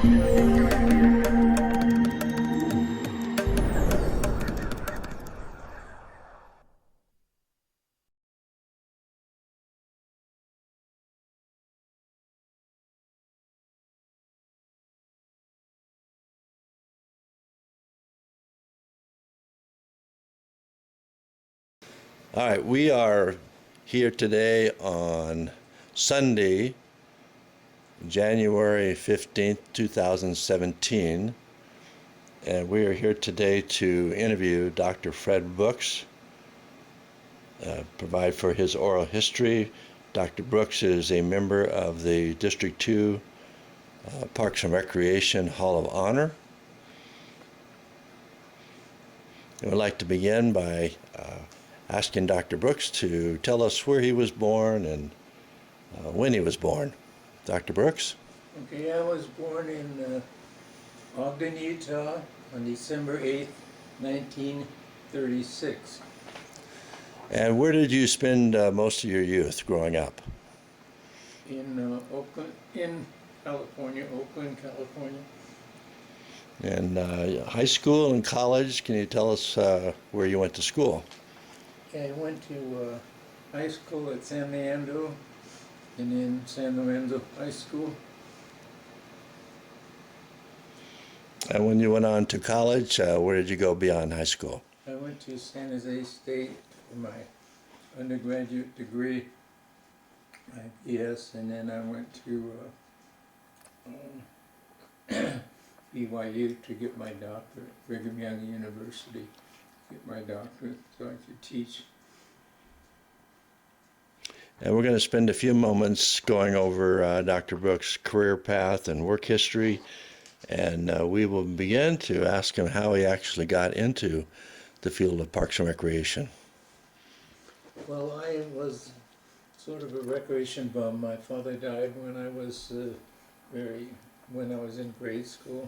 All right, we are here today on Sunday, January 15th, 2017, and we are here today to interview Dr. Fred Brooks, provide for his oral history. Dr. Brooks is a member of the District 2 Parks and Recreation Hall of Honor. I would like to begin by asking Dr. Brooks to tell us where he was born and when he was born. Dr. Brooks? Okay, I was born in Ogden, Utah on December 8th, 1936. And where did you spend most of your youth growing up? In California, Oakland, California. And high school and college, can you tell us where you went to school? I went to high school at San Leandro and then San Lorenzo High School. And when you went on to college, where did you go beyond high school? I went to San Jose State for my undergraduate degree, my BS, and then I went to BYU to get my doctorate, Brigham Young University, get my doctorate so I could teach. And we're going to spend a few moments going over Dr. Brooks' career path and work history, and we will begin to ask him how he actually got into the field of Parks and Recreation. Well, I was sort of a recreation bum. My father died when I was in grade school,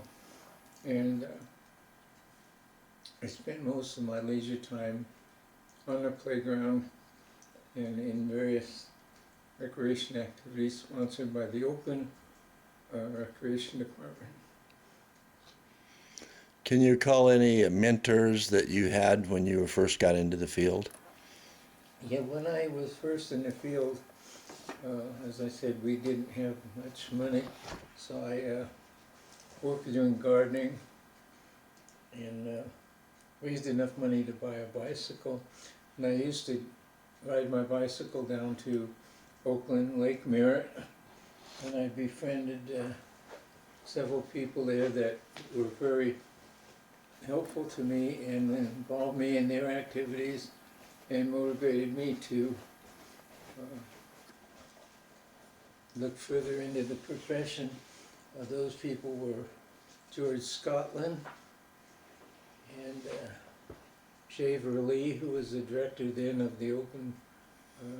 and I spent most of my leisure time on the playground and in various recreation activities sponsored by the Oakland Recreation Department. Can you recall any mentors that you had when you first got into the field? Yeah, when I was first in the field, as I said, we didn't have much money, so I worked doing gardening and raised enough money to buy a bicycle. And I used to ride my bicycle down to Oakland, Lake Merritt, and I befriended several people there that were very helpful to me and involved me in their activities and motivated me to look further into the profession. Those people were George Scotland and Shaver Lee, who was the director then of the Oakland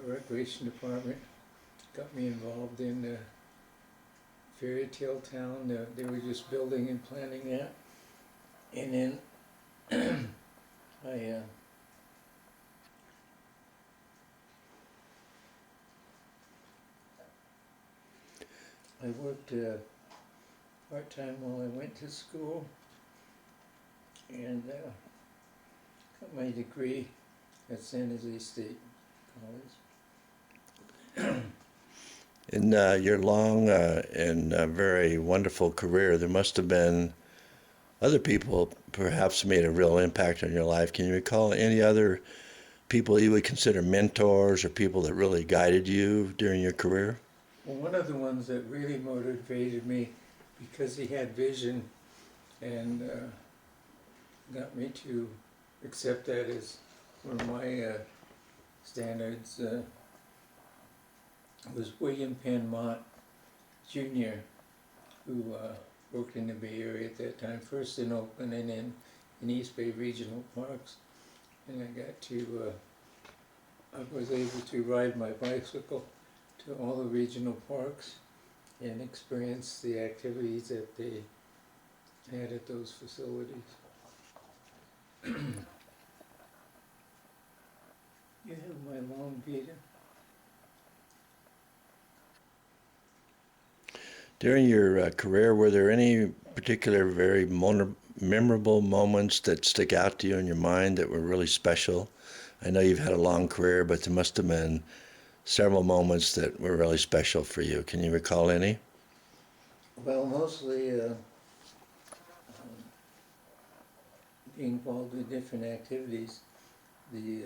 Recreation Department. Got me involved in Fairy Tale Town. They were just building and planning that. And then I worked part-time while I went to school and got my degree at San Jose State College. In your long and very wonderful career, there must have been other people perhaps made a real impact on your life. Can you recall any other people you would consider mentors or people that really guided you during your career? Well, one of the ones that really motivated me because he had vision and got me to accept that as one of my standards was William Penn Mott Jr., who worked in the Bay Area at that time, first in Oakland and then in East Bay Regional Parks. And I was able to ride my bicycle to all the regional parks and experience the activities that they had at those facilities. You have my long Vita. During your career, were there any particular very memorable moments that stick out to you in your mind that were really special? I know you've had a long career, but there must have been several moments that were really special for you. Can you recall any? Well, mostly being involved in different activities. The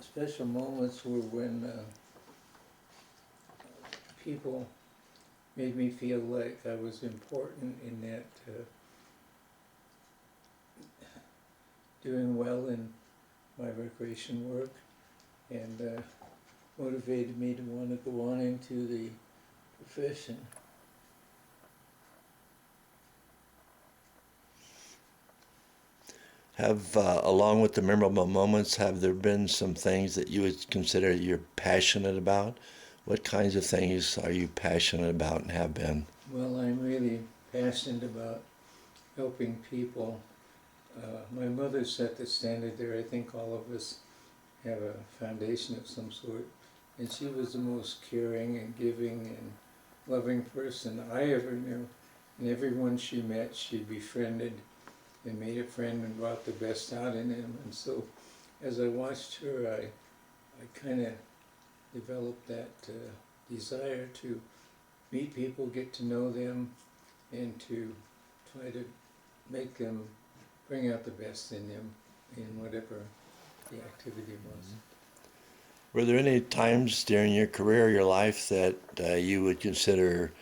special moments were when people made me feel like I was important in that doing well in my recreation work, and motivated me to want to go on into the profession. Have, along with the memorable moments, have there been some things that you would consider you're passionate about? What kinds of things are you passionate about and have been? Well, I'm really passionate about helping people. My mother set the standard there. I think all of us have a foundation of some sort. And she was the most caring and giving and loving person I ever knew. And everyone she met, she befriended and made a friend and brought the best out in them. And so as I watched her, I kind of developed that desire to meet people, get to know them, and to try to make them bring out the best in them in whatever the activity was. Were there any times during your career, your life, that you would consider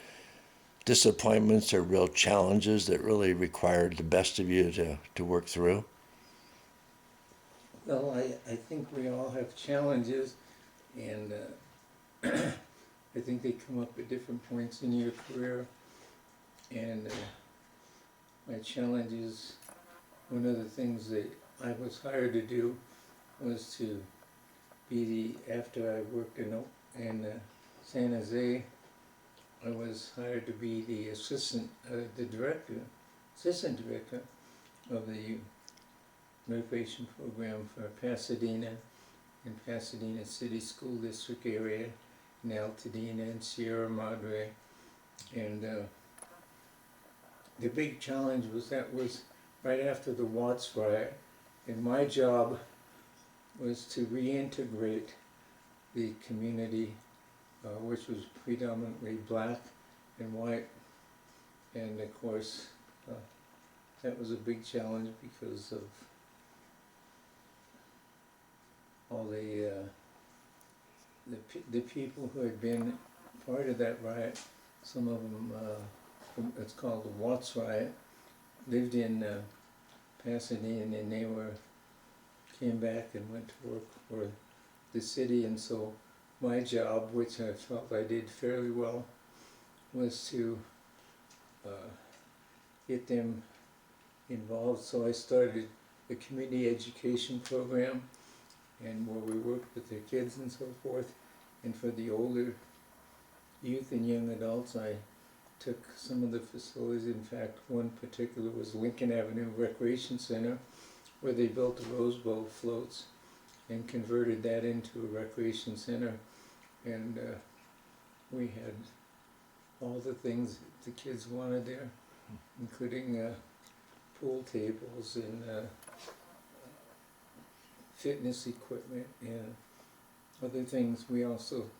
disappointments or real challenges that really required the best of you to work through? Well, I think we all have challenges, and I think they come up at different points in your career. And my challenges, one of the things that I was hired to do was to be after I worked in San Jose, I was hired to be the assistant director of the recreation program for Pasadena and Pasadena City School District area, in Altadena and Sierra Madre. And the big challenge was that was right after the Watts riot, and my job was to reintegrate the community, which was predominantly black and white. And of course, that was a big challenge because of all the people who had been part of that riot. Some of them, it's called the Watts riot, lived in Pasadena, and they came back and went to work for the city. And so my job, which I felt I did fairly well, was to get them involved. So I started a community education program, and where we worked with their kids and so forth. And for the older youth and young adults, I took some of the facilities. In fact, one particular was Lincoln Avenue Recreation Center, where they built the Rose Bowl floats and converted that into a recreation center. And we had all the things the kids wanted there, including pool tables and fitness equipment and other things. We also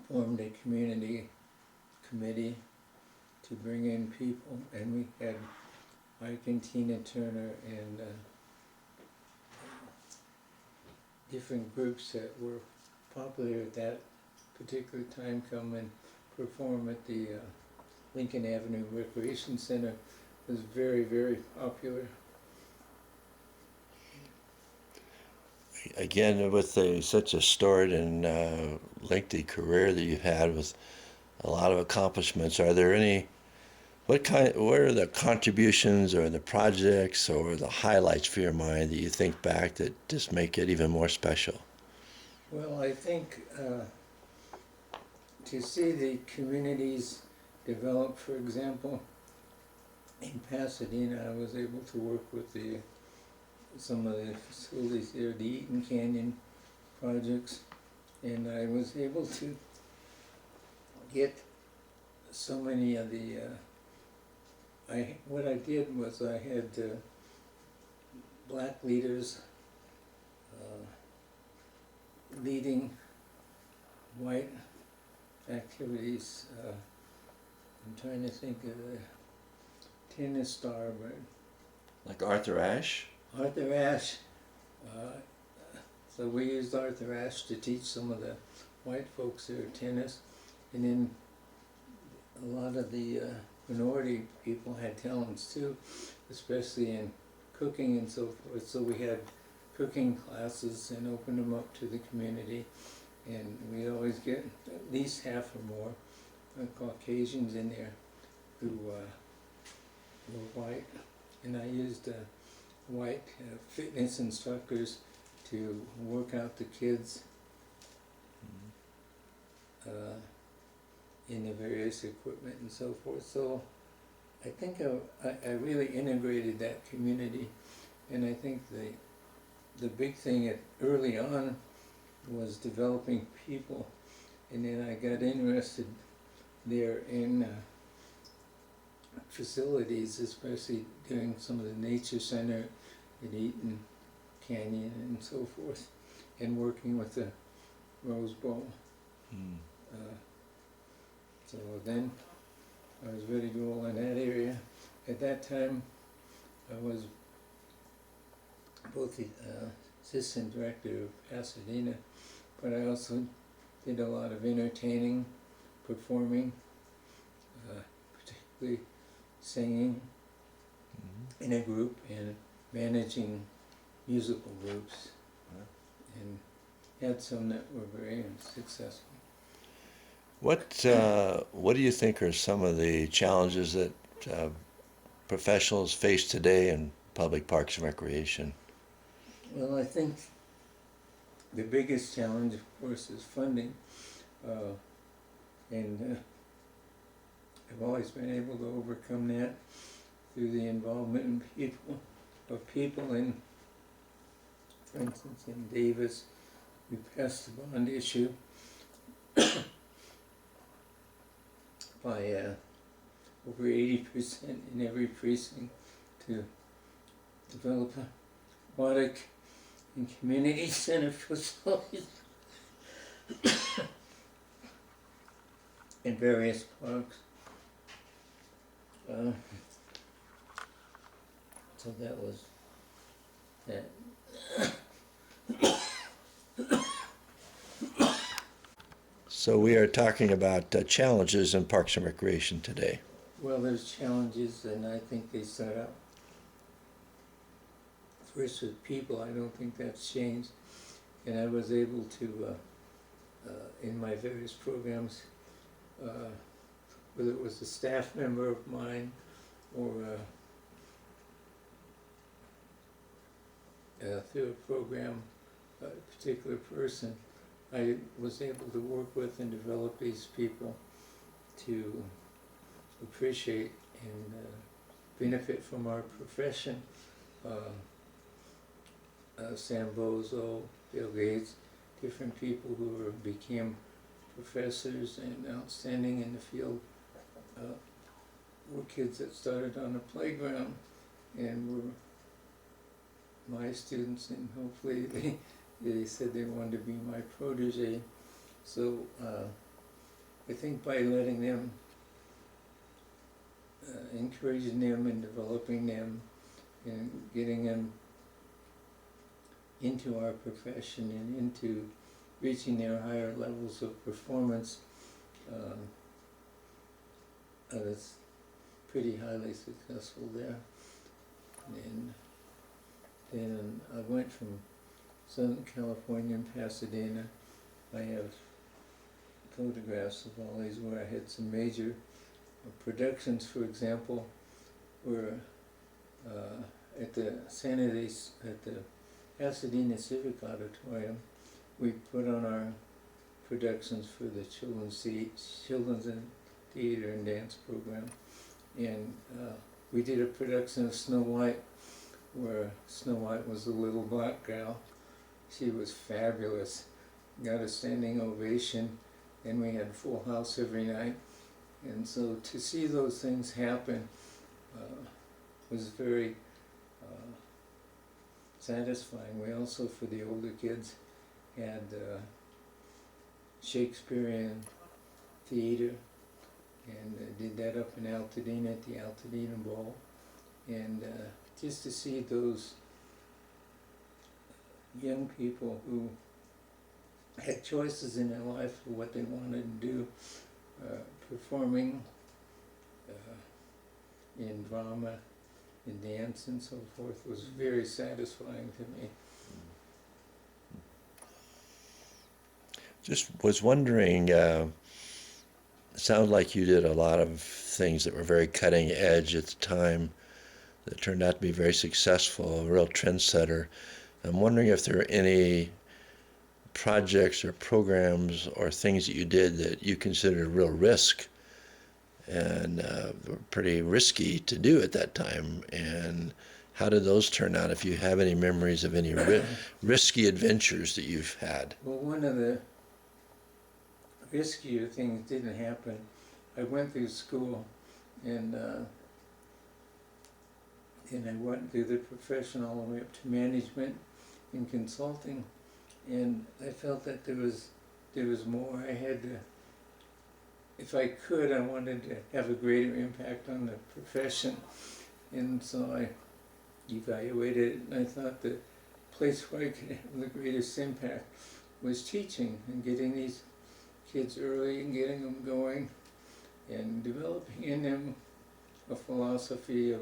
formed a community committee to bring in people, and we had Ike and Tina Turner and different groups that were popular at that particular time come and perform at the Lincoln Avenue Recreation Center. It was very, very popular. Again, with such a storied and lengthy career that you've had with a lot of accomplishments, are there any, what are the contributions or the projects or the highlights for your mind that you think back that just make it even more special? Well, I think to see the communities develop, for example, in Pasadena, I was able to work with some of the facilities there, the Eaton Canyon projects, and I was able to get so many of the, what I did was I had black leaders leading white activities. I'm trying to think of the tennis star, but Like Arthur Ashe? Arthur Ashe. So we used Arthur Ashe to teach some of the white folks their tennis, and then a lot of the minority people had talents too, especially in cooking and so forth. So we had cooking classes and opened them up to the community, and we always get at least half or more Caucasians in there who were white, and I used white fitness instructors to work out the kids in the various equipment and so forth. So I think I really integrated that community, and I think the big thing early on was developing people, and then I got interested there in facilities, especially doing some of the nature center at Eaton Canyon and so forth, and working with the Rose Bowl. So then I was ready to roll in that area. At that time, I was both the assistant director of Pasadena, but I also did a lot of entertaining, performing, particularly singing in a group and managing musical groups, and had some that were very successful. What do you think are some of the challenges that professionals face today in public parks and recreation? Well, I think the biggest challenge, of course, is funding, and I've always been able to overcome that through the involvement of people in, for instance, in Davis, we passed the bond issue by over 80% in every precinct to develop aquatic and community center facilities in various parks. So that was that. So we are talking about challenges in parks and recreation today. Well, there's challenges, and I think they start out first with people. I don't think that's changed, and I was able to, in my various programs, whether it was a staff member of mine or through a program, a particular person, I was able to work with and develop these people to appreciate and benefit from our profession. Sam Bozo, Bill Gates, different people who became professors and outstanding in the field, were kids that started on a playground and were my students, and hopefully they said they wanted to be my protege. So I think by letting them, encouraging them and developing them and getting them into our profession and into reaching their higher levels of performance, I was pretty highly successful there. And then I went from Southern California and Pasadena. I have photographs of all these where I had some major productions, for example, where at the Pasadena Civic Auditorium, we put on our productions for the children's and theater and dance program, and we did a production of Snow White, where Snow White was a little black gal. She was fabulous, got a standing ovation, and we had full house every night. And so to see those things happen was very satisfying. We also, for the older kids, had Shakespearean theater, and did that up in Altadena at the Altadena Ball. And just to see those young people who had choices in their life for what they wanted to do, performing in drama, in dance and so forth, was very satisfying to me. Just was wondering, it sounds like you did a lot of things that were very cutting edge at the time that turned out to be very successful, a real trendsetter. I'm wondering if there are any projects or programs or things that you did that you considered a real risk and were pretty risky to do at that time. And how did those turn out, if you have any memories of any risky adventures that you've had? Well, one of the riskier things didn't happen. I went through school, and I went through the profession all the way up to management and consulting, and I felt that there was more. I had to, if I could, I wanted to have a greater impact on the profession, and so I evaluated it, and I thought the place where I could have the greatest impact was teaching and getting these kids early and getting them going and developing in them a philosophy of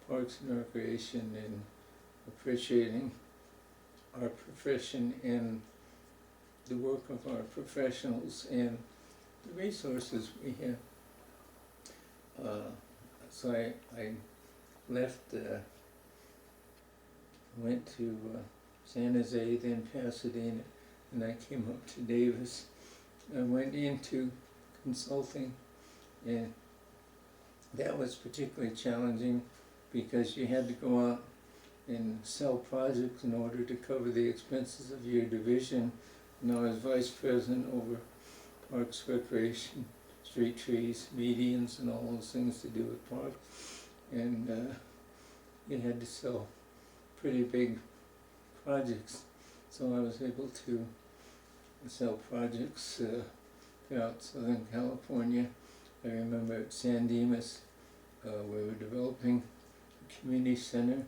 parks and recreation and appreciating our profession and the work of our professionals and the resources we have. So I left, went to San Jose, then Pasadena, and I came up to Davis. I went into consulting, and that was particularly challenging because you had to go out and sell projects in order to cover the expenses of your division. And I was vice president over parks, recreation, street trees, medians, and all those things to do with parks. And you had to sell pretty big projects. So I was able to sell projects throughout Southern California. I remember at San Dimas, we were developing a community center,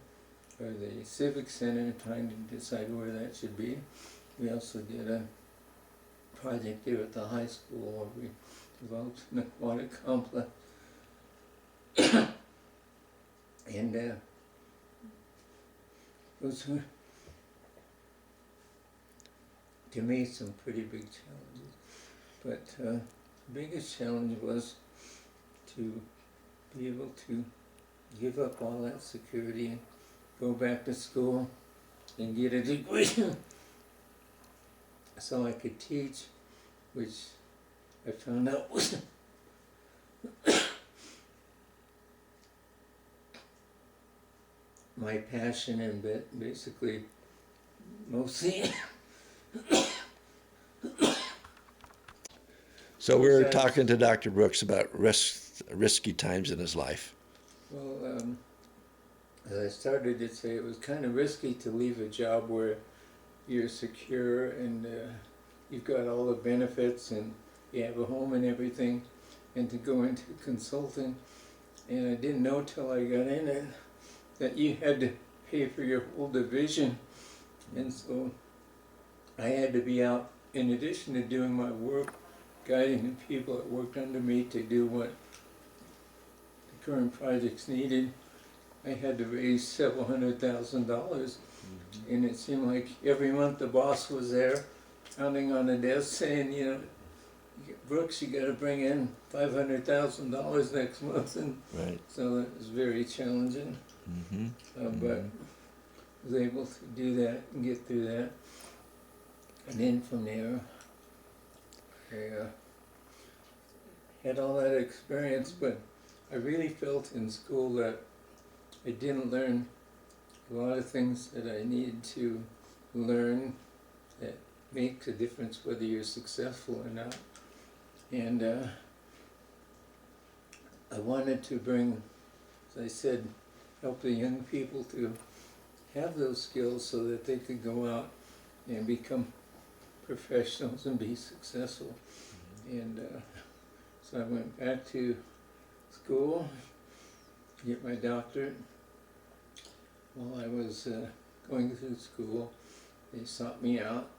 or the civic center, trying to decide where that should be. We also did a project there at the high school where we developed an aquatic complex. And those were, to me, some pretty big challenges. But the biggest challenge was to be able to give up all that security and go back to school and get a degree so I could teach, which I found out was my passion, and basically mostly. So we were talking to Dr. Brooks about risky times in his life. Well, as I started to say, it was kind of risky to leave a job where you're secure and you've got all the benefits and you have a home and everything, and to go into consulting. And I didn't know till I got in it that you had to pay for your whole division. And so I had to be out, in addition to doing my work, guiding the people that worked under me to do what the current projects needed. I had to raise several $100,000, and it seemed like every month the boss was there, pounding on the desk saying, you know, Brooks, you got to bring in $500,000 next month, and Right. so that was very challenging. But I was able to do that and get through that, and then from there, I had all that experience, but I really felt in school that I didn't learn a lot of things that I needed to learn that make a difference whether you're successful or not. And I wanted to bring, as I said, help the young people to have those skills so that they could go out and become professionals and be successful. And so I went back to school to get my doctorate. While I was going through school, they sought me out,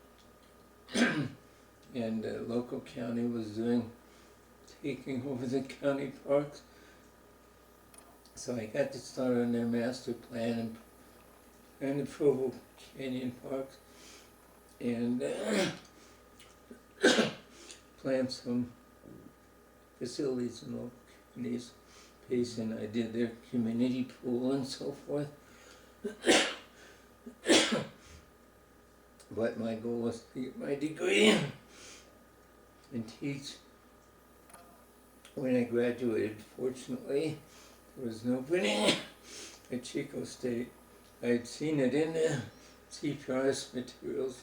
and local county was taking over the county parks. So I got to start on their master plan and the Provo Canyon Parks, and plan some facilities in local communities. And I did their community pool and so forth. But my goal was to get my degree and teach. When I graduated, fortunately, there was no opening at Chico State. I had seen it in the CPRS materials,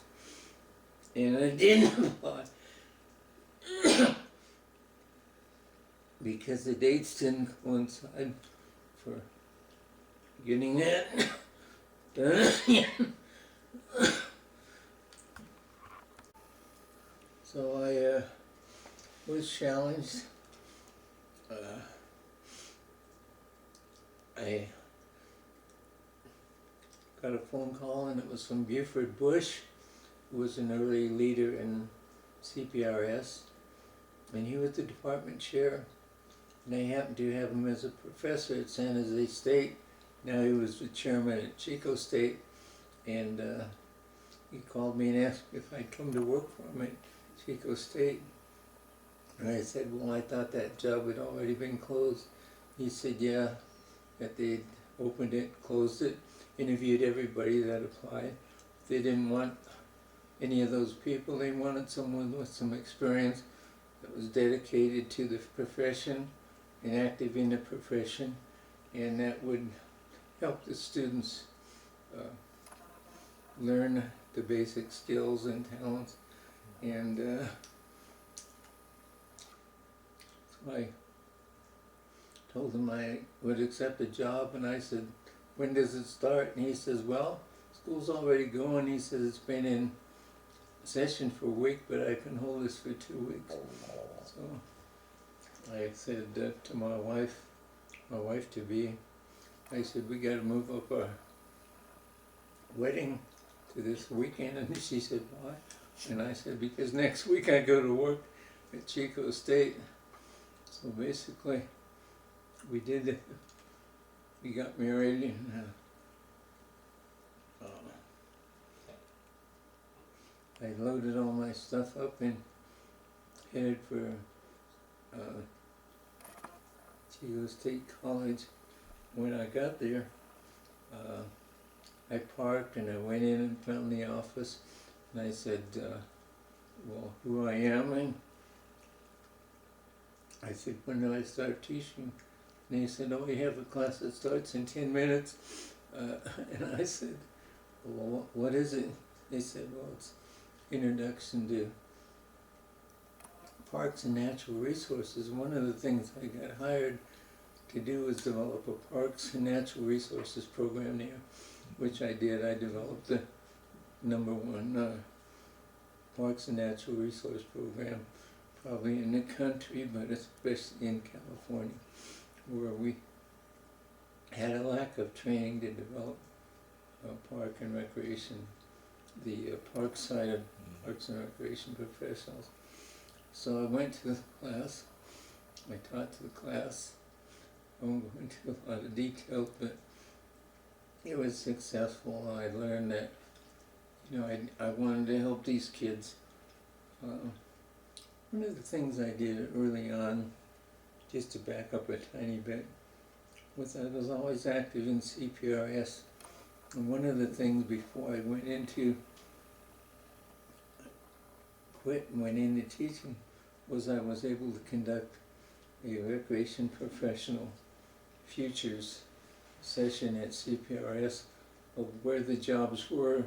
and I didn't apply because the dates didn't coincide for getting that done. So I was challenged. I got a phone call, and it was from Buford Bush, who was an early leader in CPRS, and he was the department chair. And I happened to have him as a professor at San Jose State. Now he was the chairman at Chico State, and he called me and asked if I'd come to work for him at Chico State. And I said, well, I thought that job had already been closed. He said, yeah, that they'd opened it, closed it, interviewed everybody that applied. They didn't want any of those people. They wanted someone with some experience that was dedicated to the profession and active in the profession, and that would help the students learn the basic skills and talents. And so I told him I would accept a job, and I said, when does it start? And he says, well, school's already going. He says, it's been in session for a week, but I can hold this for 2 weeks. So I said to my wife-to-be, I said, we got to move up our wedding to this weekend. And she said, why? And I said, because next week I go to work at Chico State. So basically, we did it. We got married, and I loaded all my stuff up and headed for Chico State College. When I got there, I parked and I went in and found the office, and I said, well, who I am, and I said, when do I start teaching? And he said, oh, we have a class that starts in 10 minutes. And I said, well, what is it? They said, well, it's Introduction to Parks and Natural Resources. One of the things I got hired to do was develop a Parks and Natural Resources program there, which I did. I developed the #1 Parks and Natural Resource program, probably in the country, but especially in California, where we had a lack of training to develop park and recreation, the park side of Parks and Recreation professionals. So I went to the class, I taught to the class. I won't go into a lot of details, but it was successful. I learned that, you know, I wanted to help these kids. One of the things I did early on, just to back up a tiny bit, was I was always active in CPRS. And one of the things before I went into quit and went into teaching was I was able to conduct a recreation professional futures session at CPRS of where the jobs were,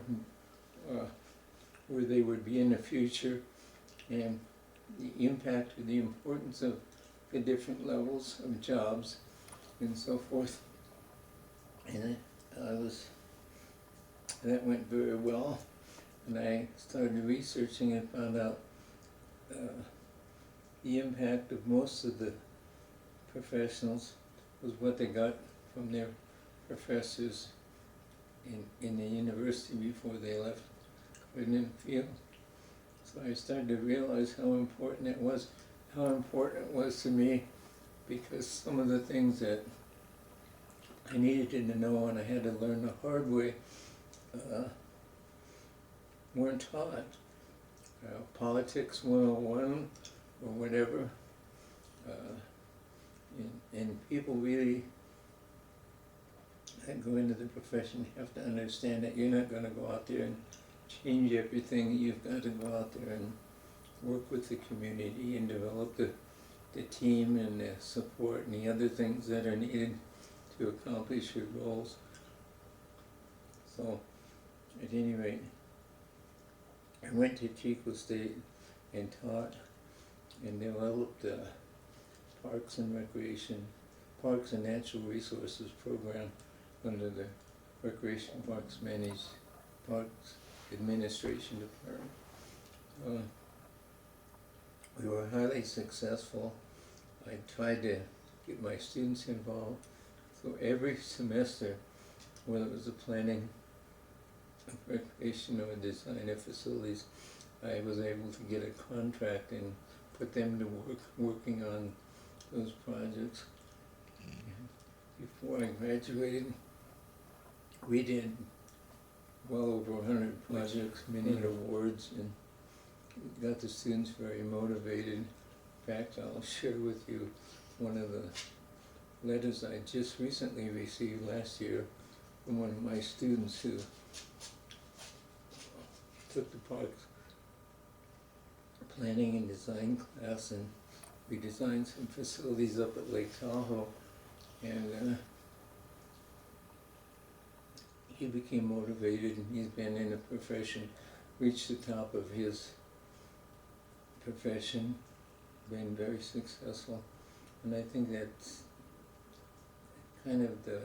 where they would be in the future, and the impact or the importance of the different levels of jobs and so forth. And that went very well. And I started researching and found out the impact of most of the professionals was what they got from their professors in the university before they left in the field. So I started to realize how important it was to me, because some of the things that I needed to know and I had to learn the hard way weren't taught. Politics 101 or whatever. And people really that go into the profession have to understand that you're not going to go out there and change everything. You've got to go out there and work with the community and develop the team and the support and the other things that are needed to accomplish your goals. So, at any rate, I went to Chico State and taught and developed a Parks and Natural Resources program under the Recreation Parks Administration Department. We were highly successful. I tried to get my students involved. So every semester, whether it was the planning of recreation or design of facilities, I was able to get a contract and put them to working on those projects. Before I graduated, we did well over 100 projects, many awards, and got the students very motivated. In fact, I'll share with you one of the letters I just recently received last year from one of my students who took the parks planning and design class, and we designed some facilities up at Lake Tahoe, and he became motivated, and he's been in the profession, reached the top of his profession, been very successful, and I think that's kind of the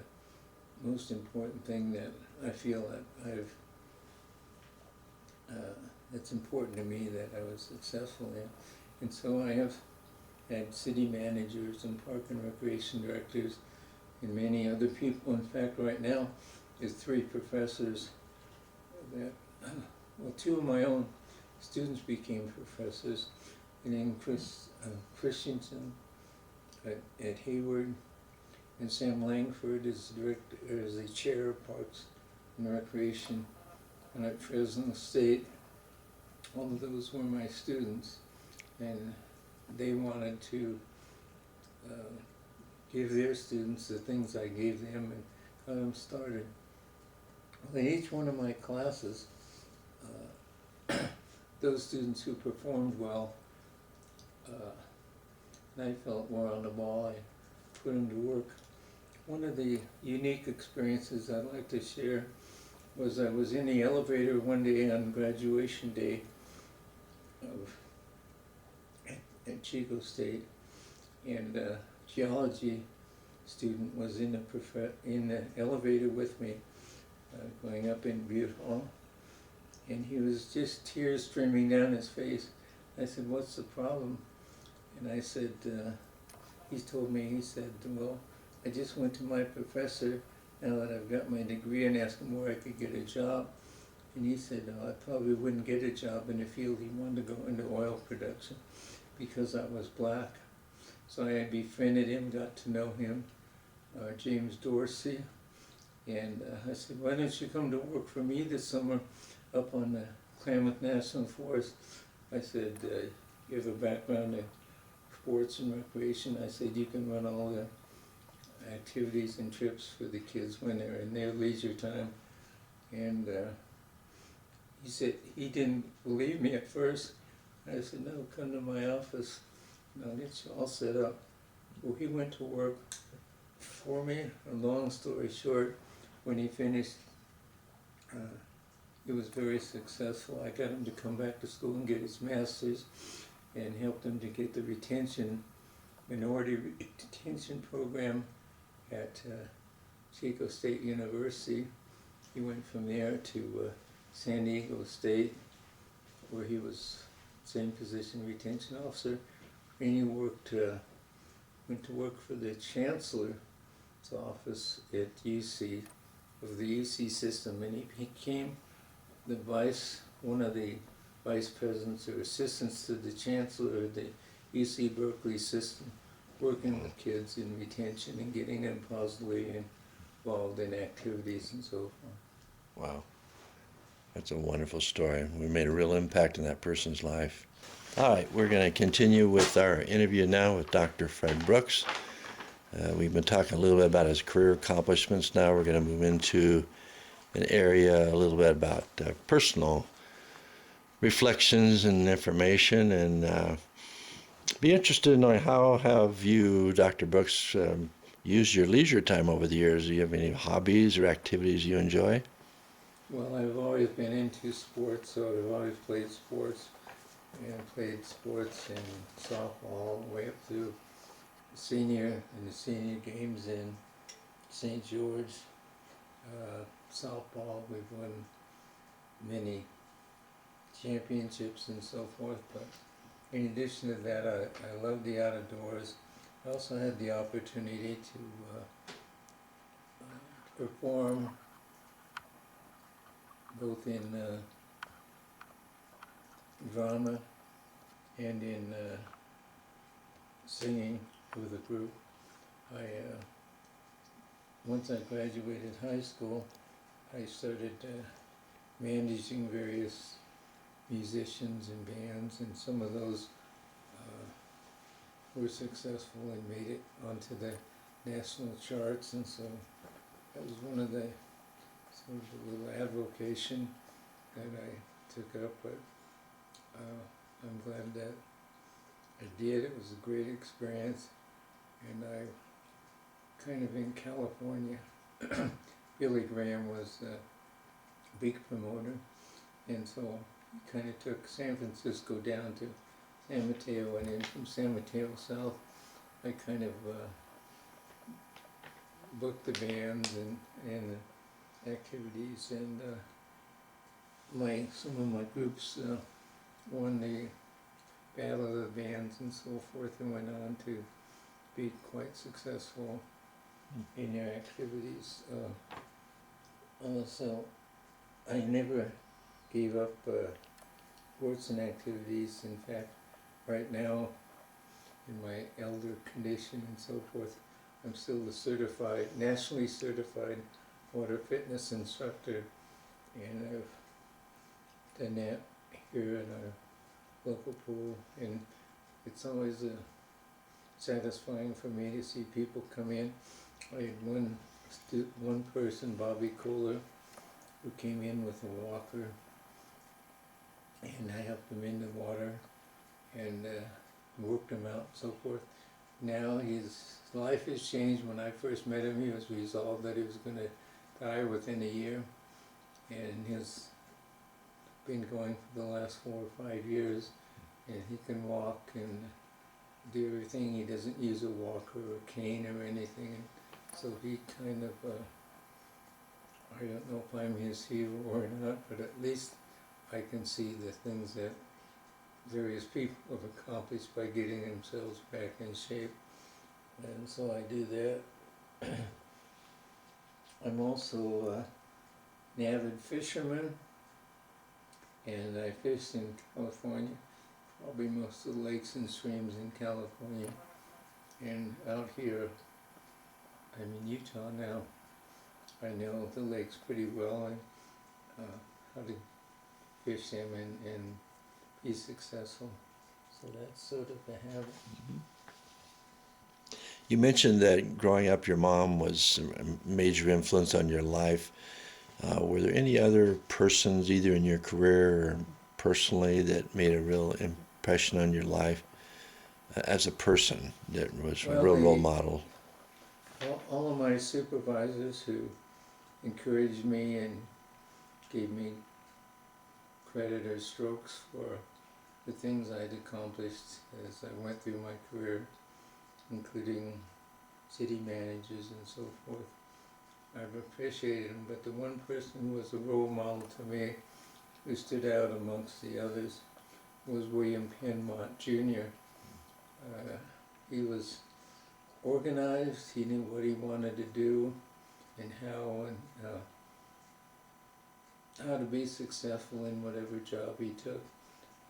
most important thing that I feel that that's important to me, that I was successful in. And so I have had city managers and park and recreation directors and many other people. In fact, right now, there's 3 professors that, well, 2 of my own students became professors, and then Christensen at Hayward, and Sam Langford is the chair of Parks and Recreation, and at Fresno State. All of those were my students, and they wanted to give their students the things I gave them and got them started. Well, in each one of my classes, those students who performed well, and I felt were on the ball, I put them to work. One of the unique experiences I'd like to share was I was in the elevator one day on graduation day at Chico State, and a geology student was in the elevator with me, going up in Butte Hall, and he was just tears streaming down his face. I said, "What's the problem?" And I said, he told me, he said, "Well, I just went to my professor now that I've got my degree and asked him where I could get a job." And he said, "I probably wouldn't get a job in the field." He wanted to go into oil production because I was black. So I befriended him, got to know him, James Dorsey. And I said, "Why don't you come to work for me this summer up on the Klamath National Forest?" I said, "You have a background in sports and recreation." I said, "You can run all the activities and trips for the kids when they're in their leisure time." And he said he didn't believe me at first. I said, "No, come to my office and I'll get you all set up." Well, he went to work for me. A long story short, when he finished, he was very successful. I got him to come back to school and get his master's, and helped him to get the retention minority detention program at Chico State University. He went from there to San Diego State, where he was same position, retention officer, and he went to work for the chancellor's office at UC, of the UC system, and he became one of the vice presidents or assistants to the chancellor of the UC Berkeley system, working with kids in retention and getting them positively involved in activities and so forth. Wow. That's a wonderful story. We made a real impact in that person's life. All right, we're going to continue with our interview now with Dr. Fred Brooks. We've been talking a little bit about his career accomplishments. Now we're going to move into an area a little bit about personal reflections and information, and be interested in knowing how have you, Dr. Brooks, used your leisure time over the years. Do you have any hobbies or activities you enjoy? Well, I've always been into sports, so I've always played sports, and played sports in softball all the way up through the senior games in St. George. Softball, we've won many championships and so forth, but in addition to that, I love the outdoors. I also had the opportunity to perform both in drama and in singing with a group. Once I graduated high school, I started managing various musicians and bands, and some of those were successful and made it onto the national charts, and so that was one of the sort of a little avocation that I took up, but I'm glad that I did. It was a great experience, and I kind of in California, Billy Graham was a big promoter, and so he kind of took San Francisco down to San Mateo, and then from San Mateo south, I kind of booked the bands and the activities, and some of my groups won the Battle of the Bands and so forth, and went on to be quite successful in their activities. So I never gave up sports and activities. In fact, right now, in my elder condition and so forth, I'm still a nationally certified water fitness instructor, and I've done that here in our local pool, and it's always satisfying for me to see people come in. I had one person, Bobby Kohler, who came in with a walker, and I helped him in the water and worked him out and so forth. Now his life has changed. When I first met him, he was resolved that he was going to die within a year, and he's been going for the last 4 or 5 years, and he can walk and do everything. He doesn't use a walker or a cane or anything, and so he kind of, I don't know if I'm his hero or not, but at least I can see the things that various people have accomplished by getting themselves back in shape, and so I do that. I'm also an avid fisherman, and I fished in California, probably most of the lakes and streams in California, and out here, I'm in Utah now. I know the lakes pretty well, and how to fish them and be successful. So that's sort of a habit. You mentioned that growing up your mom was a major influence on your life. Were there any other persons, either in your career or personally, that made a real impression on your life as a person, that was a real role model? All of my supervisors who encouraged me and gave me credit or strokes for the things I'd accomplished as I went through my career. including city managers and so forth. I've appreciated him, but the one person who was a role model to me, who stood out amongst the others, was William Penmont Jr. He was organized, he knew what he wanted to do and how to be successful in whatever job he took.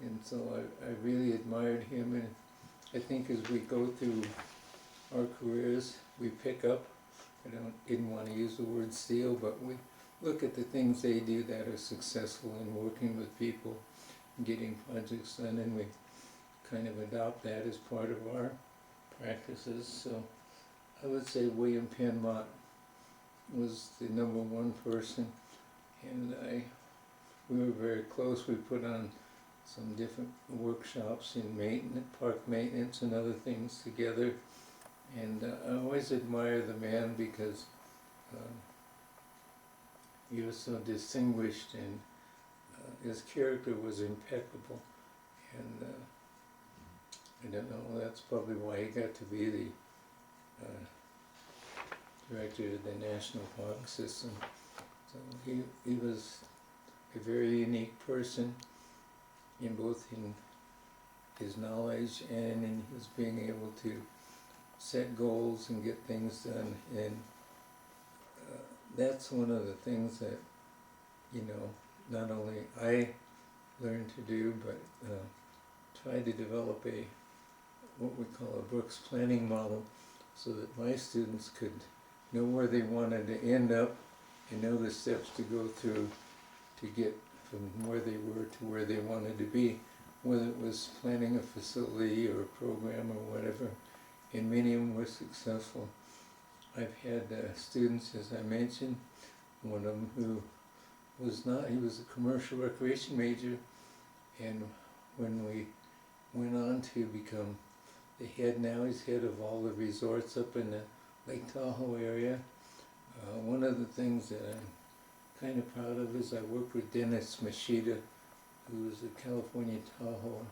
And so I really admired him, and I think as we go through our careers, we pick up, didn't want to use the word steal, but we look at the things they do that are successful in working with people, getting projects done, and we kind of adopt that as part of our practices. So I would say William Penmont was the number one person, and we were very close. We put on some different workshops in maintenance, park maintenance and other things together, and I always admire the man because he was so distinguished, and his character was impeccable, and I don't know, that's probably why he got to be the director of the National Park System. So he was a very unique person in both in his knowledge and in his being able to set goals and get things done, and that's one of the things that, you know, not only I learned to do, but try to develop what we call a Brooks planning model, so that my students could know where they wanted to end up and know the steps to go through to get from where they were to where they wanted to be, whether it was planning a facility or a program or whatever, and many of them were successful. I've had students, as I mentioned, one of them who was not, he was a commercial recreation major, and when we went on to become the head, now he's head of all the resorts up in the Lake Tahoe area. One of the things that I'm kind of proud of is I worked with Dennis Machida, who was a California Tahoe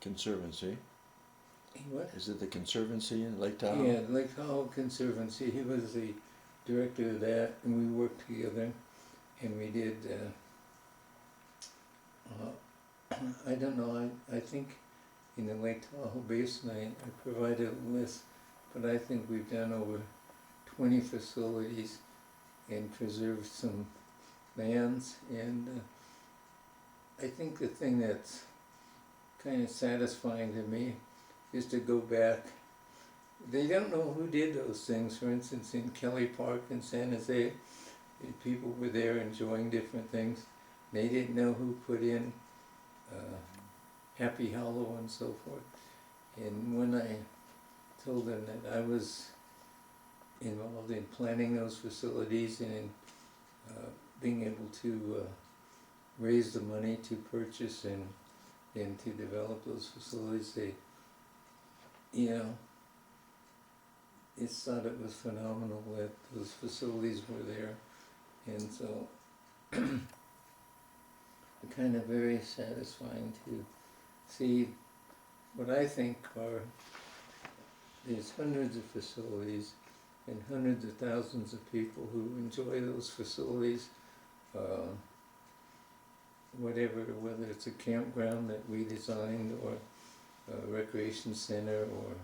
Conservancy. what? Is it the Conservancy in Lake Tahoe? Yeah, Lake Tahoe Conservancy. He was the director of that, and we worked together, and we did, I don't know, I think in the Lake Tahoe Basin, I provided a list, but I think we've done over 20 facilities and preserved some lands, and I think the thing that's kind of satisfying to me is to go back. They don't know who did those things. For instance, in Kelly Park in San Jose, people were there enjoying different things. They didn't know who put in Happy Hollow and so forth. And when I told them that I was involved in planning those facilities and in being able to raise the money to purchase and to develop those facilities, they, you know, just thought it was phenomenal that those facilities were there. And so kind of very satisfying to see what I think are these hundreds of facilities and hundreds of thousands of people who enjoy those facilities, whether it's a campground that we designed or a recreation center or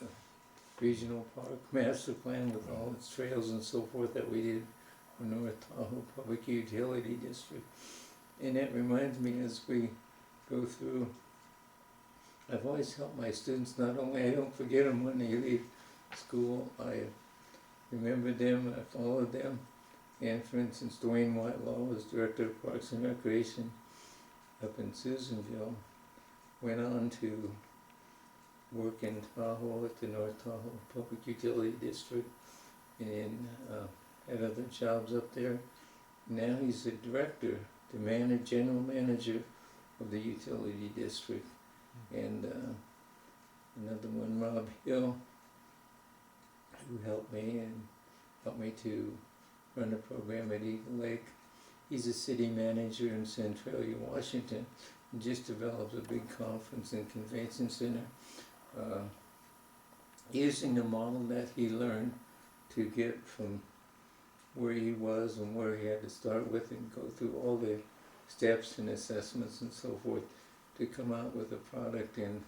a regional park master plan with all its trails and so forth that we did for North Tahoe Public Utility District. And that reminds me, as we go through, I've always helped my students, not only I don't forget them when they leave school, I remember them, I followed them. And for instance, Dwayne Whitelaw was Director of Parks and Recreation up in Susanville, went on to work in Tahoe at the North Tahoe Public Utility District, and had other jobs up there. Now he's the director, the general manager of the utility district. And another one, Rob Hill, who helped me to run a program at Eagle Lake. He's a city manager in Centralia, Washington, just developed a big conference and convention center, uh, using the model that he learned to get from where he was and where he had to start with and go through all the steps and assessments and so forth to come out with a product, and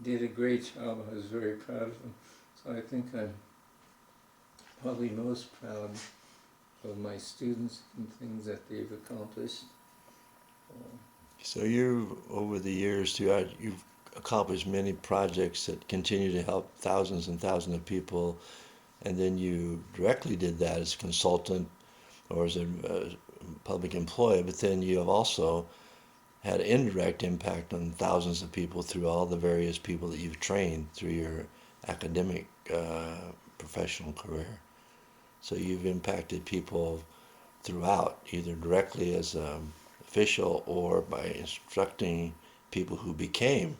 did a great job. I was very proud of him. So I think I'm probably most proud of my students and things that they've accomplished. So you, over the years, you've accomplished many projects that continue to help thousands and thousands of people, and then you directly did that as a consultant or as a public employee, but then you have also had indirect impact on thousands of people through all the various people that you've trained through your academic professional career. So you've impacted people throughout, either directly as an official or by instructing people who became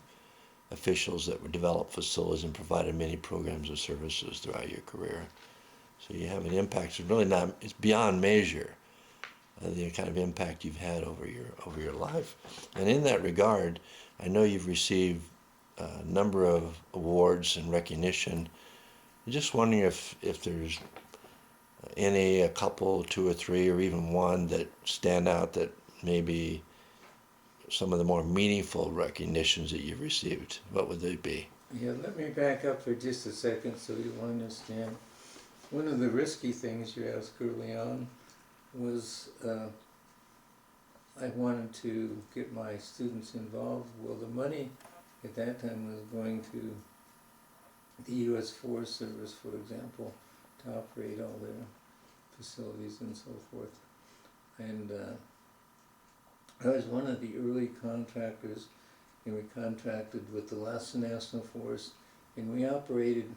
officials that would develop facilities and provided many programs or services throughout your career. So you have an impact. It's really not, it's beyond measure, the kind of impact you've had over your life. And in that regard, I know you've received a number of awards and recognition. I'm just wondering if there's any, a couple, two or three, or even one that stand out that maybe some of the more meaningful recognitions that you've received. What would they be? Yeah, let me back up for just a second so you understand. One of the risky things you asked early on was I wanted to get my students involved. Well, the money at that time was going to the U.S. Forest Service, for example, to operate all their facilities and so forth. And I was one of the early contractors, and we contracted with the Alaska National Forest, and we operated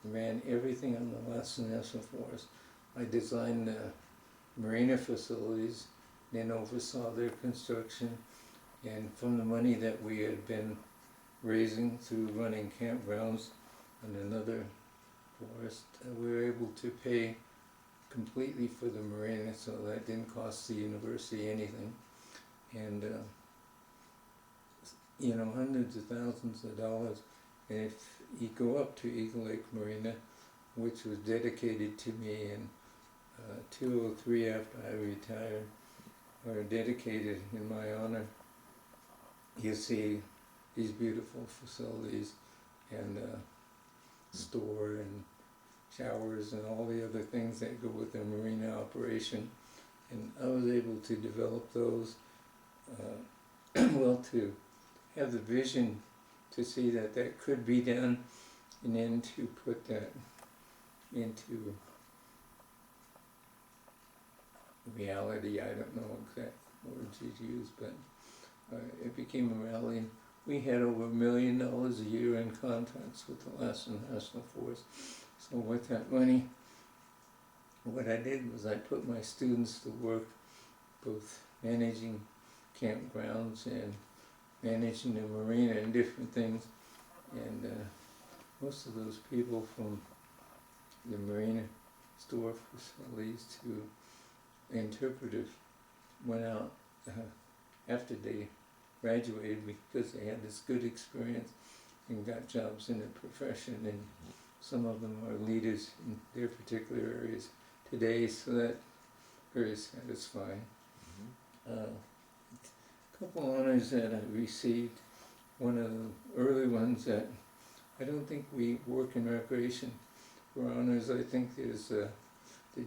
and ran everything on the Alaska National Forest. I designed marina facilities, then oversaw their construction, and from the money that we had been raising through running campgrounds on another forest, we were able to pay completely for the marina, so that didn't cost the university anything. And you know, hundreds of thousands of dollars. And if you go up to Eagle Lake Marina, which was dedicated to me in 2003 after I retired, or dedicated in my honor, you see these beautiful facilities and store and showers and all the other things that go with the marina operation. And I was able to develop those, well, to have the vision to see that that could be done, and then to put that into reality. I don't know exact words you'd use, but it became a reality. We had over $1 million a year in contracts with the Alaska National Forest. So with that money, what I did was I put my students to work both managing campgrounds and managing the marina and different things. And most of those people from the marina store facilities to interpreters went out after they graduated because they had this good experience and got jobs in their profession, and some of them are leaders in their particular areas today, so that's very satisfying. A couple honors that I received. One of the early ones that I don't think we work in recreation for honors. I think there's the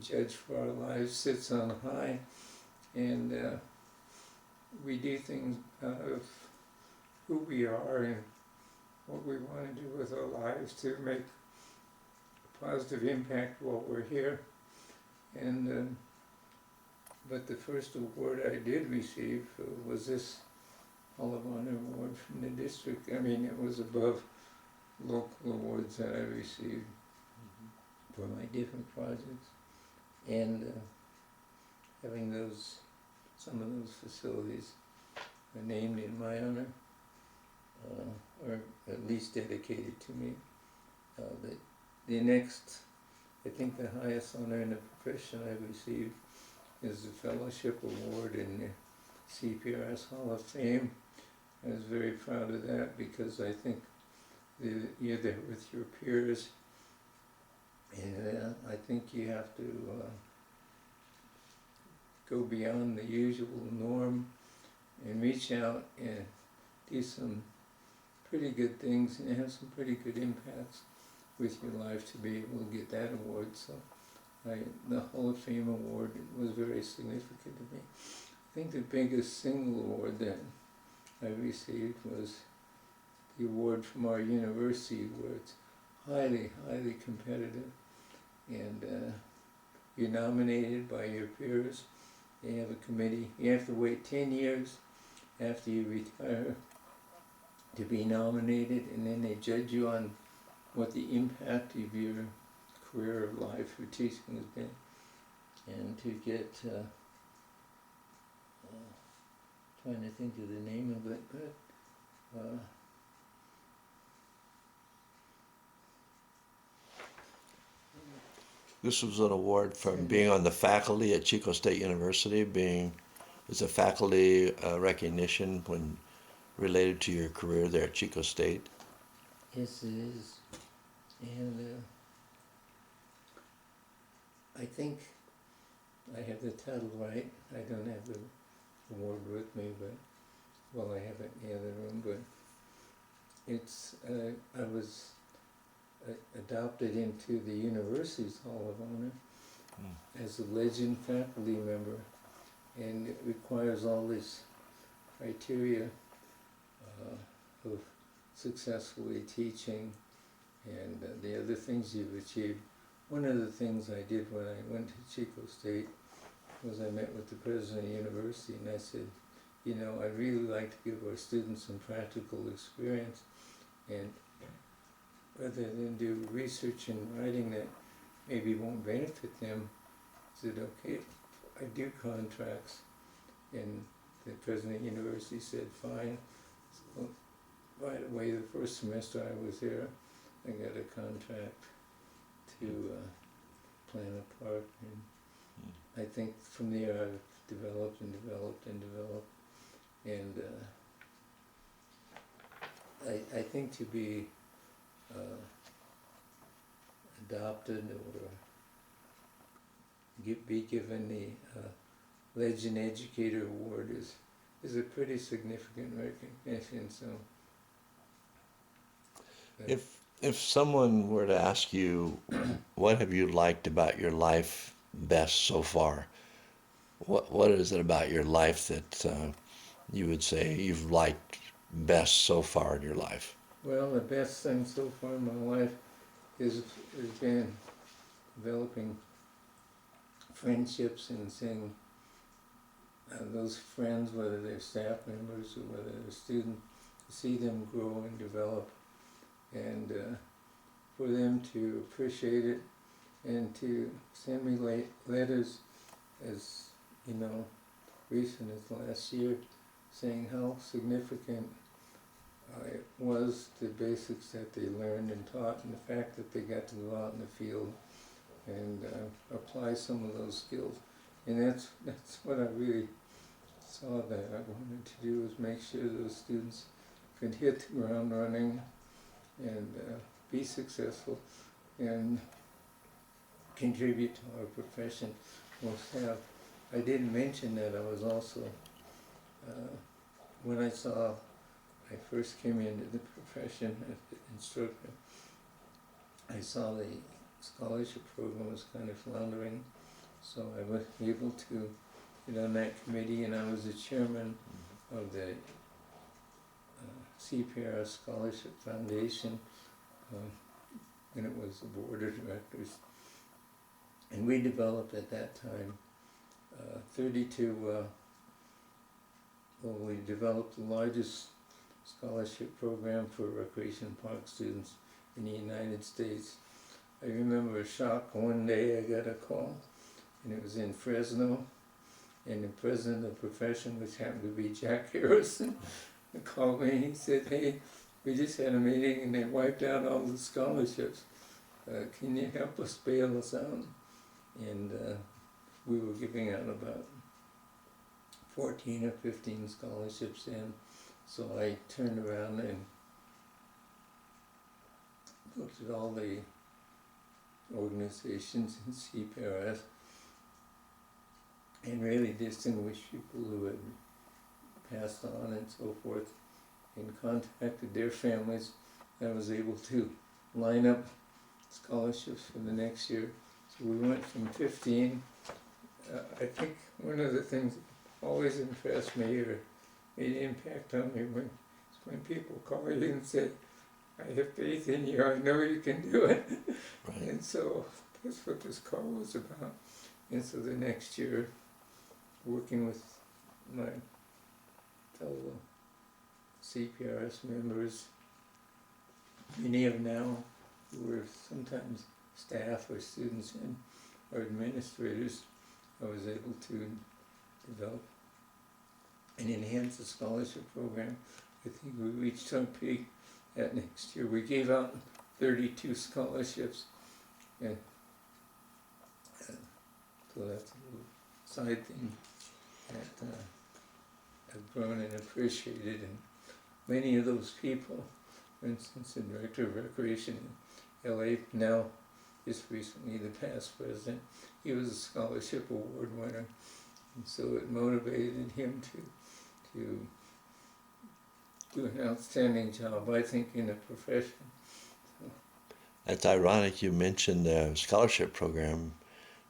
Judge for Our Lives sits on high, and we do things out of who we are and what we want to do with our lives to make a positive impact while we're here. And but the first award I did receive was this Hall of Honor award from the district. I mean, it was above local awards that I received for my different projects. And having those, some of those facilities are named in my honor, or at least dedicated to me. The next, I think the highest honor in the profession I've received is the Fellowship Award in the CPRS Hall of Fame. I was very proud of that because I think you're there with your peers, and I think you have to go beyond the usual norm and reach out and do some pretty good things and have some pretty good impacts with your life to be able to get that award. So the Hall of Fame award was very significant to me. I think the biggest single award that I received was the award from our university, where it's highly, highly competitive, and you're nominated by your peers. You have a committee. You have to wait 10 years after you retire to be nominated, and then they judge you on what the impact of your career of life for teaching has been. And to get, trying to think of the name of it, but This was an award from being on the faculty at Chico State University, it's a faculty recognition when related to your career there at Chico State. yes, it is. And I think I have the title right. I don't have the award with me, but, well, I have it in the other room, but it's, I was adopted into the university's Hall of Honor as a legend faculty member, and it requires all this criteria of successfully teaching and the other things you've achieved. One of the things I did when I went to Chico State was I met with the president of the university, and I said, you know, I'd really like to give our students some practical experience, and rather than do research and writing that maybe won't benefit them, I said, okay, I do contracts. And the president of the university said, fine. So right away, the first semester I was there, I got a contract to plan a park. And I think from there I've developed and developed and developed. And I think to be adopted or be given the Legend Educator Award is a pretty significant recognition. So, If someone were to ask you, what have you liked about your life best so far? What is it about your life that you would say you've liked best so far in your life? well, the best thing so far in my life has been developing friendships and seeing those friends, whether they're staff members or whether they're students, see them grow and develop, and for them to appreciate it and to send me letters as, you know, recent as last year, saying how significant it was, the basics that they learned and taught, and the fact that they got to go out in the field and apply some of those skills. And that's what I really saw that I wanted to do, was make sure those students could hit the ground running and be successful and contribute to our profession. Most have. I didn't mention that I was also, when I first came into the profession as an instructor, I saw the scholarship program was kind of floundering, so I was able to get on that committee, and I was the chairman of the CPRS Scholarship Foundation when it was the board of directors. And we developed at that time 32, we developed the largest scholarship program for recreation park students in the United States. I remember a shock. One day I got a call, and it was in Fresno, and the president of the profession, which happened to be Jack Harrison, called me and he said, hey, we just had a meeting and they wiped out all the scholarships. Can you help us bail us out? And we were giving out about 14 or 15 scholarships in. So I turned around and looked at all the organizations in CPRS and really distinguished people who had passed on and so forth, and contacted their families. I was able to line up scholarships for the next year. So we went from 15. I think one of the things that always impressed me or made an impact on me when people call you and say, I have faith in you, I know you can do it. Right. And so that's what this call was about. And so the next year, working with my fellow CPRS members, many of now who are sometimes staff or students and or administrators, I was able to develop and enhance the scholarship program. I think we reached some peak that next year. We gave out 32 scholarships, and so that's a little side thing that I've grown and appreciated. And many of those people, for instance, the Director of Recreation in LA, now just recently the past president, he was a scholarship award winner, and so it motivated him to do an outstanding job, I think, in the profession. So. It's ironic you mentioned the scholarship program,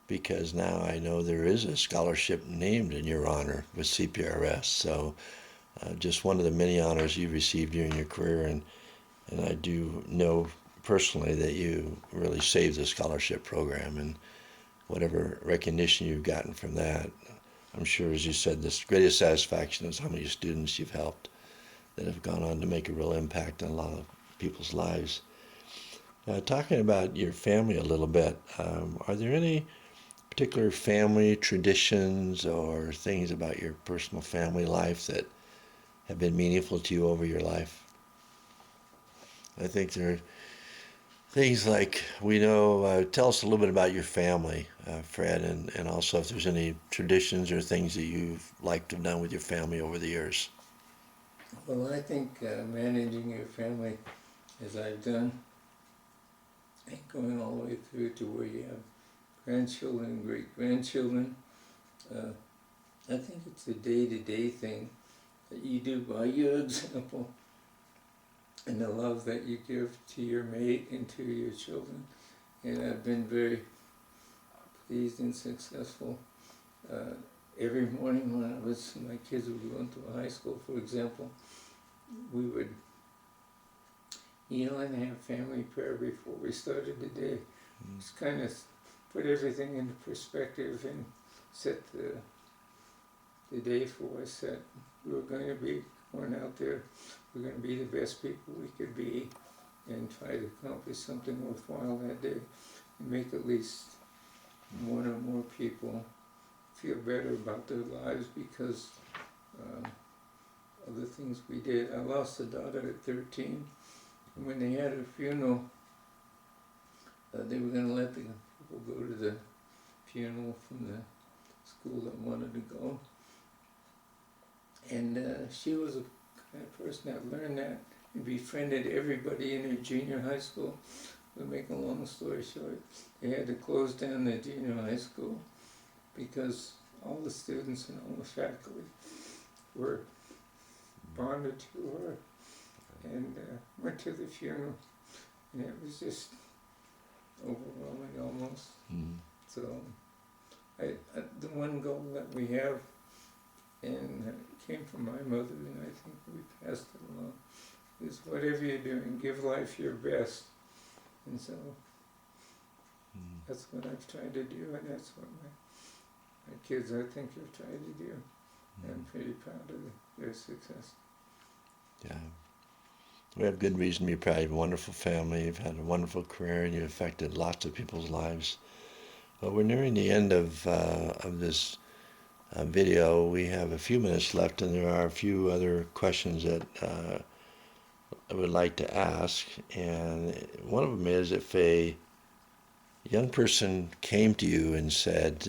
because now I know there is a scholarship named in your honor with CPRS. So just one of the many honors you've received during your career, and I do know personally that you really saved the scholarship program, and whatever recognition you've gotten from that, I'm sure, as you said, the greatest satisfaction is how many students you've helped that have gone on to make a real impact on a lot of people's lives. Talking about your family a little bit, are there any particular family traditions or things about your personal family life that have been meaningful to you over your life? I think there are things like, we know, tell us a little bit about your family, Fred, and also if there's any traditions or things that you've liked to have done with your family over the years. Well, I think managing your family, as I've done, and going all the way through to where you have grandchildren, great-grandchildren, I think it's a day-to-day thing that you do by your example and the love that you give to your mate and to your children. And I've been very pleased and successful. Every morning when my kids would go into high school, for example, we would kneel and have family prayer before we started the day. Just kind of put everything into perspective and set the day for us that we were going to be going out there. We're going to be the best people we could be and try to accomplish something worthwhile that day and make at least one or more people feel better about their lives because of the things we did. I lost a daughter at 13, and when they had her funeral, they were going to let the people go to the funeral from the school that wanted to go. And she was a kind of person that learned that and befriended everybody in her junior high school. To make a long story short, they had to close down the junior high school because all the students and all the faculty were bonded to her and went to the funeral, and it was just overwhelming almost. So the one goal that we have, and it came from my mother, and I think we passed it along, is whatever you're doing, give life your best. And so that's what I've tried to do, and that's what my kids, I think, have tried to do. I'm pretty proud of their success. Yeah. We have good reason to be proud. You have a wonderful family, you've had a wonderful career, and you've affected lots of people's lives. Well, we're nearing the end of this video. We have a few minutes left, and there are a few other questions that I would like to ask. And one of them is, if a young person came to you and said,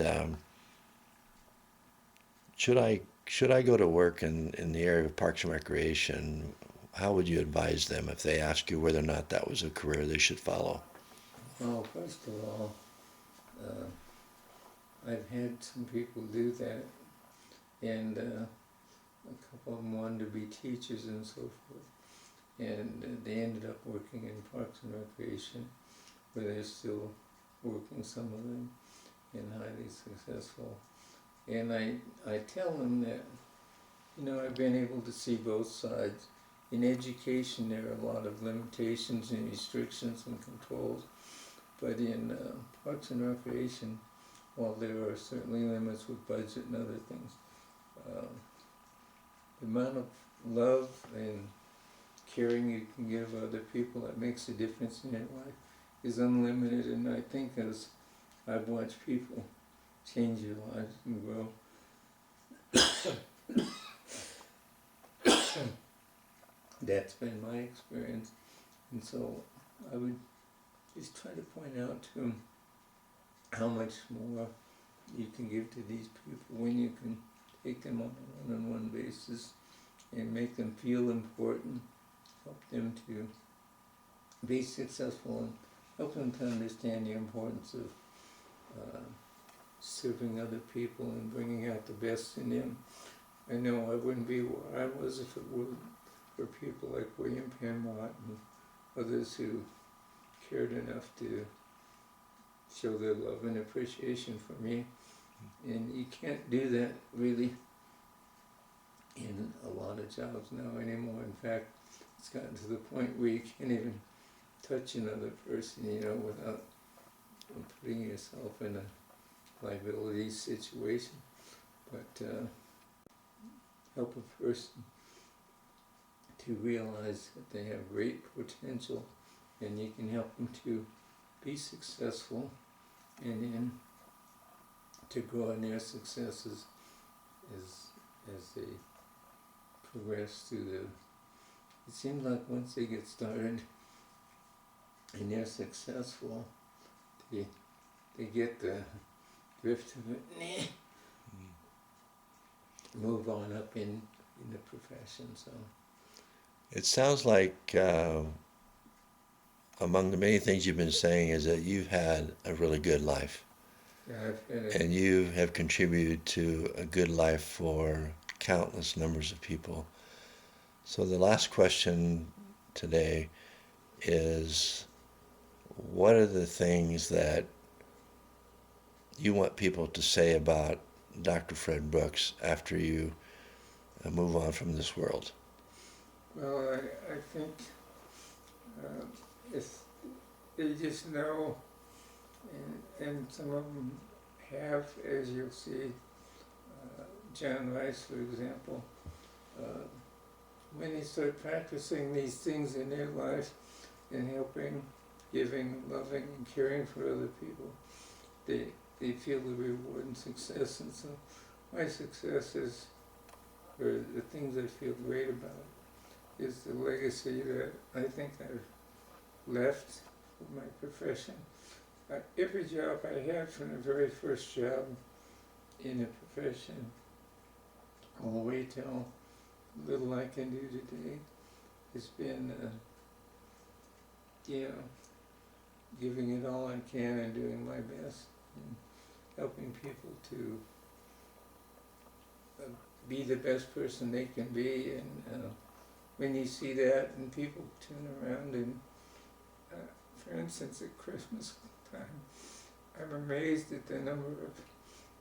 should I should I go to work in the area of Parks and Recreation, how would you advise them if they ask you whether or not that was a career they should follow? Well, first of all, uh, I've had some people do that, and a couple of them wanted to be teachers and so forth, and they ended up working in Parks and Recreation, where they're still working, some of them, and highly successful. And I tell them that, I've been able to see both sides. In education, there are a lot of limitations and restrictions and controls, but in Parks and Recreation, while there are certainly limits with budget and other things, the amount of love and caring you can give other people that makes a difference in their life is unlimited. And I think as I've watched people change their lives and grow, that's been my experience. And so I would just try to point out to them how much more you can give to these people when you can take them on a one-on-one basis and make them feel important, help them to be successful, and help them to understand the importance of serving other people and bringing out the best in them. I know I wouldn't be where I was if it weren't for people like William Penmont and others who cared enough to show their love and appreciation for me. And you can't do that really in a lot of jobs now anymore. In fact, it's gotten to the point where you can't even touch another person, without putting yourself in a liability situation. But help a person to realize that they have great potential, and you can help them to be successful and then to grow in their successes as they progress through it seems like once they get started and they're successful, they get the drift of it, move on up in the profession. So It sounds like among the many things you've been saying is that you've had a really good life. yeah, I've had And you have contributed to a good life for countless numbers of people. So the last question today is, what are the things that you want people to say about Dr. Fred Brooks after you move on from this world? well, I think if they just know, and some of them have, as you'll see, John Rice, for example, when they start practicing these things in their life and helping, giving, loving, and caring for other people, they feel the reward and success. And so my success is, or the things I feel great about, is the legacy that I think I've left with my profession. Every job I had, from the very first job in a profession all the way till little I can do today, has been, giving it all I can and doing my best and helping people to be the best person they can be. And when you see that and people turn around and, for instance, at Christmas time, I'm amazed at the number of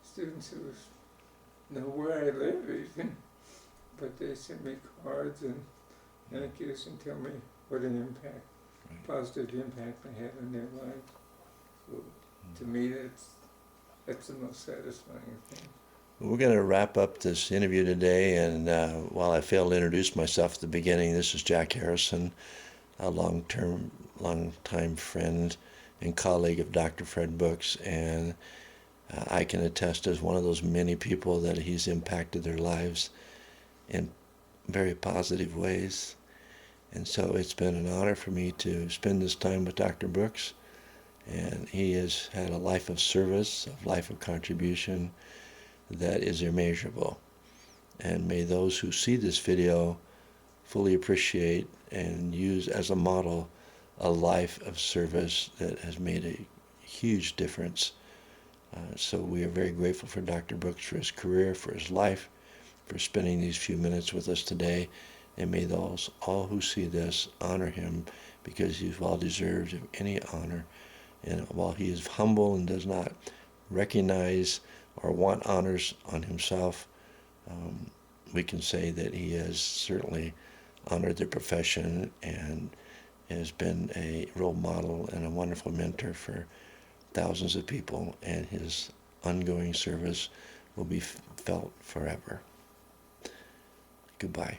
students who know where I live even, but they send me cards and thank yous and tell me what an impact, positive impact I had on their lives. So to me, that's the most satisfying thing. We're going to wrap up this interview today, and while I failed to introduce myself at the beginning, this is Jack Harrison, a long-time friend and colleague of Dr. Fred Brooks, and I can attest as one of those many people that he's impacted their lives in very positive ways. And so it's been an honor for me to spend this time with Dr. Brooks, and he has had a life of service, a life of contribution that is immeasurable. And may those who see this video fully appreciate and use as a model a life of service that has made a huge difference. So we are very grateful for Dr. Brooks for his career, for his life, for spending these few minutes with us today. And may those all who see this honor him, because he's well deserved of any honor. And while he is humble and does not recognize or want honors on himself, we can say that he has certainly honored the profession and has been a role model and a wonderful mentor for thousands of people, and his ongoing service will be felt forever. Goodbye.